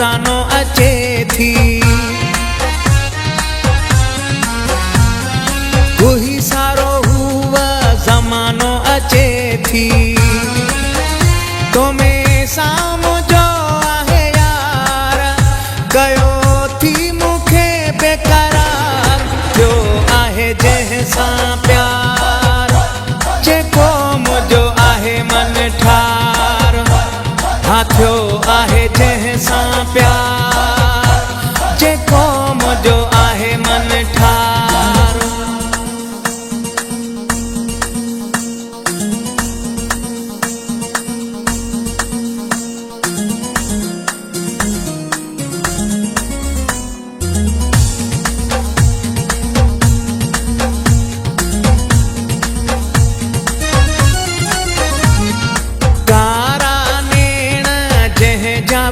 खजानो अचे थी कोई सारो हुआ ज़मानो अचे थी तो में साम्हूं जो आहे यार कयो थी मूंखे बेकरार जो आहे जंहिंसां प्यार जेको मुंहिंजो आहे मन ठार हा थियो आहे जंहिंसां प्यार जेको मुंहिंजो आहे मन ठार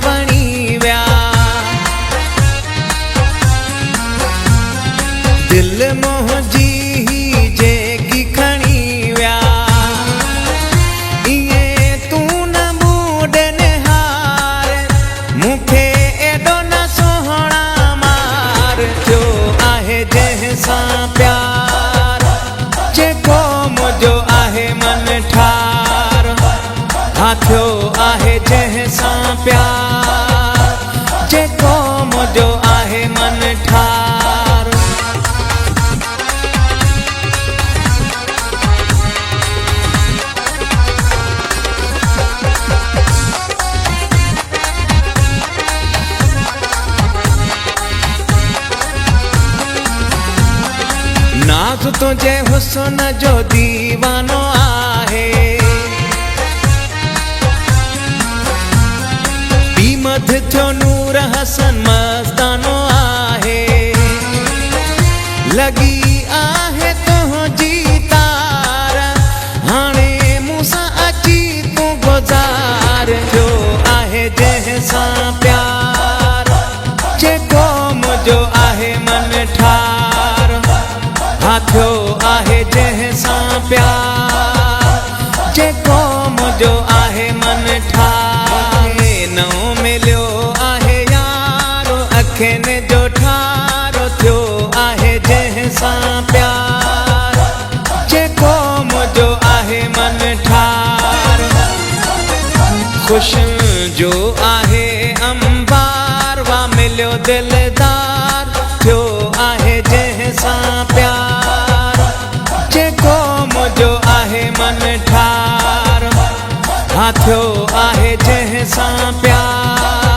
वणी विया दिल मुंहिंजी ही जेकी खणी विया ईअं तूं न मूं निहार मूंखे एॾो न सुहिणा मार थियो आहे जंहिंसां प्यार जेको मुंहिंजो आहे मन ठार हा थियो आहे जंहिंसां प्यार जेको मुंहिंजो आहे मन ठार नाज़ तुंहिंजे हुस्न जो दीवानो आहे मध थियो नूर हसन मस्तानो आहे लगी आहे तुंहिंजी तार हाणे मूंसां अची तूं गुज़ार थियो आहे जंहिंसां प्यार जेको मुंहिंजो आहे मन ठार हा थियो आहे जंहिंसां प्यार जेको मुंहिंजो आहे मन ठार मिलियो आहे यारो अखियुनि जो ठारो थियो आहे जंहिंसां प्यार जेको मुंहिंजो आहे मन ठार ख़ुशि जो आहे अंबार वा मिलियो दिलदार थियो आहे जंहिंसां प्यार जेको मुंहिंजो आहे मन ठार हा थियो आहे जंहिंसां प्यार